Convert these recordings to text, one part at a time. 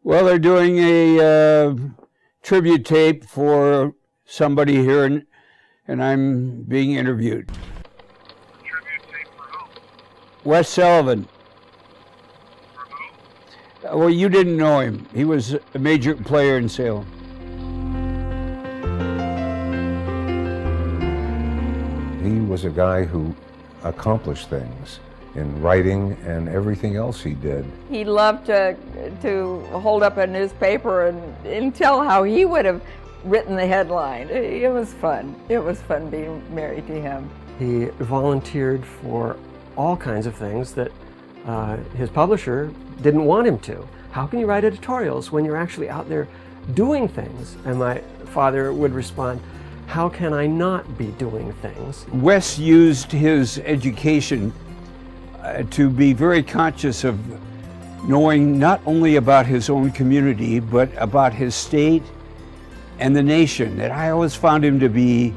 Well, they're doing a tribute tape for somebody here, and I'm being interviewed. Tribute tape for who? Wes Sullivan. For who? Well, you didn't know him. He was a major player in Salem. He was a guy who accomplished things in writing and everything else he did. He loved to hold up a newspaper and tell how he would have written the headline. It was fun. It was fun being married to him. He volunteered for all kinds of things that his publisher didn't want him to. How can you write editorials when you're actually out there doing things? And my father would respond, how can I not be doing things? Wes used his education to be very conscious of knowing not only about his own community, but about his state and the nation. And I always found him to be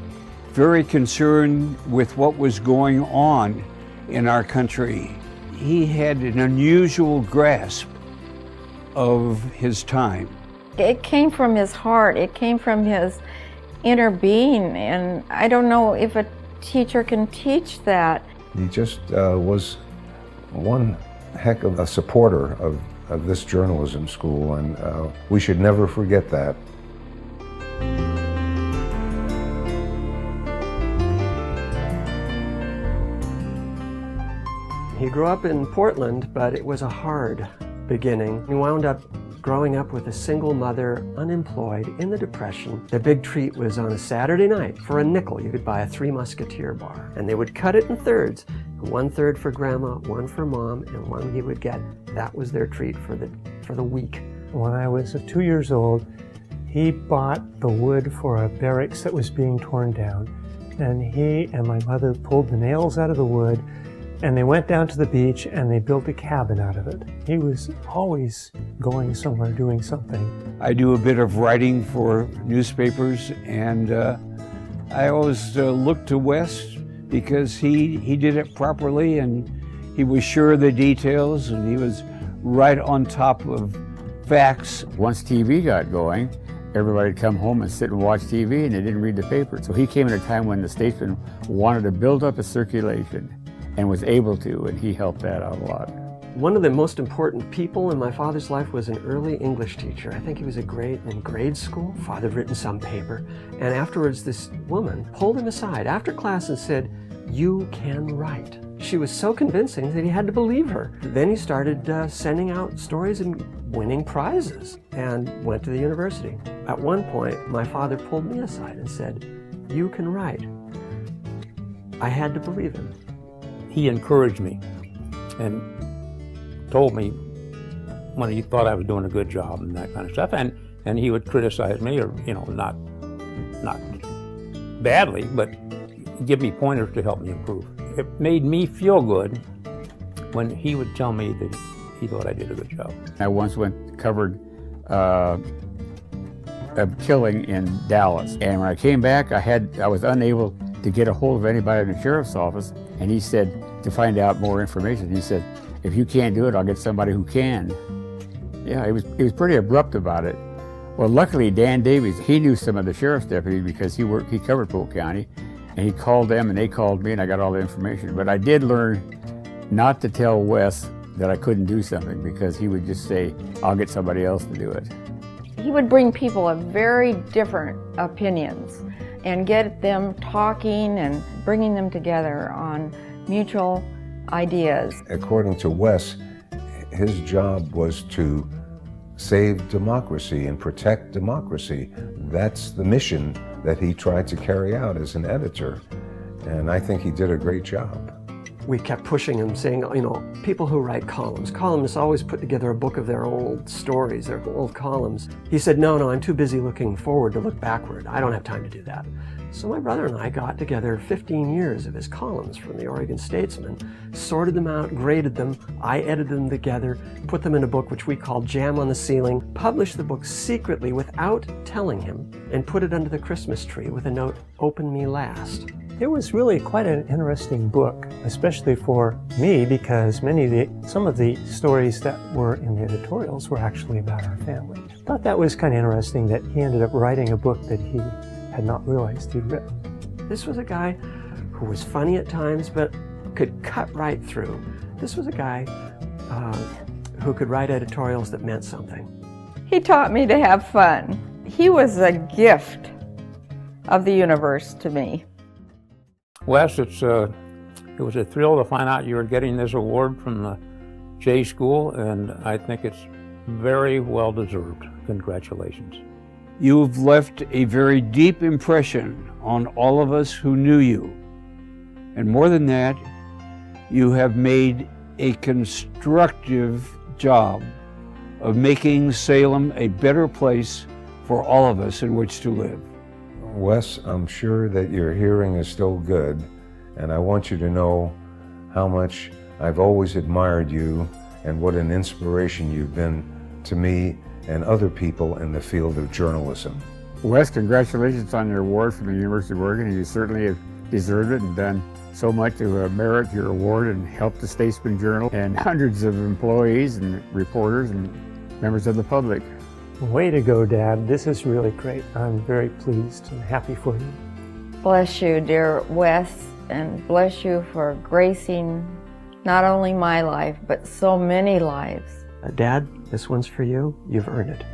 very concerned with what was going on in our country. He had an unusual grasp of his time. It came from his heart. It came from his inner being, and I don't know if a teacher can teach that. He just was one heck of a supporter of this journalism school, and we should never forget that. He grew up in Portland, but it was a hard beginning. He wound up growing up with a single mother, unemployed, in the Depression. The big treat was on a Saturday night. For a nickel, you could buy a Three Musketeer bar. And they would cut it in thirds. 1/3 for Grandma, 1 for Mom, and 1 he would get. That was their treat for the week. When I was 2 years old, he bought the wood for a barracks that was being torn down. And he and my mother pulled the nails out of the wood, and they went down to the beach and they built a cabin out of it. He was always going somewhere, doing something. I do a bit of writing for newspapers, and I always look to Wes because he did it properly, and he was sure of the details, and he was right on top of facts. Once TV got going, everybody would come home and sit and watch TV, and they didn't read the paper. So he came at a time when the statesman wanted to build up a circulation, and was able to, and he helped that out a lot. One of the most important people in my father's life was an early English teacher. I think he was in grade school. Father had written some paper, and afterwards this woman pulled him aside after class and said, "You can write." She was so convincing that he had to believe her. Then he started sending out stories and winning prizes, and went to the university. At one point, my father pulled me aside and said, "You can write." I had to believe him. He encouraged me and told me when he thought I was doing a good job and that kind of stuff, and he would criticize me, or not badly, but give me pointers to help me improve. It made me feel good when he would tell me that he thought I did a good job. I once covered a killing in Dallas, and when I came back, I was unable to get a hold of anybody in the sheriff's office, and he said, to find out more information, he said, "If you can't do it, I'll get somebody who can." Yeah, he was pretty abrupt about it. Well, luckily, Dan Davies, he knew some of the sheriff's deputies because he covered Polk County, and he called them, and they called me, and I got all the information. But I did learn not to tell Wes that I couldn't do something, because he would just say, "I'll get somebody else to do it." He would bring people of very different opinions and get them talking and bringing them together on mutual ideas. According to Wes, his job was to save democracy and protect democracy. That's the mission that he tried to carry out as an editor, and I think he did a great job. We kept pushing him, saying, people who write columnists always put together a book of their old stories, their old columns. He said, no, I'm too busy looking forward to look backward. I don't have time to do that. So my brother and I got together 15 years of his columns from the Oregon Statesman, sorted them out, graded them. I edited them together, put them in a book which we called Jam on the Ceiling, published the book secretly without telling him, and put it under the Christmas tree with a note, "Open me last." It was really quite an interesting book, especially for me, because some of the stories that were in the editorials were actually about our family. I thought that was kind of interesting that he ended up writing a book that he had not realized he'd written. This was a guy who was funny at times, but could cut right through. This was a guy who could write editorials that meant something. He taught me to have fun. He was a gift of the universe to me. Wes, it was a thrill to find out you were getting this award from the J School, and I think it's very well deserved. Congratulations. You've left a very deep impression on all of us who knew you. And more than that, you have made a constructive job of making Salem a better place for all of us in which to live. Wes, I'm sure that your hearing is still good, and I want you to know how much I've always admired you and what an inspiration you've been to me and other people in the field of journalism. Wes, congratulations on your award from the University of Oregon. You certainly have deserved it and done so much to merit your award and help the Statesman Journal and hundreds of employees and reporters and members of the public. Way to go, Dad. This is really great. I'm very pleased and happy for you. Bless you, dear Wes, and bless you for gracing not only my life, but so many lives. Dad, this one's for you. You've earned it.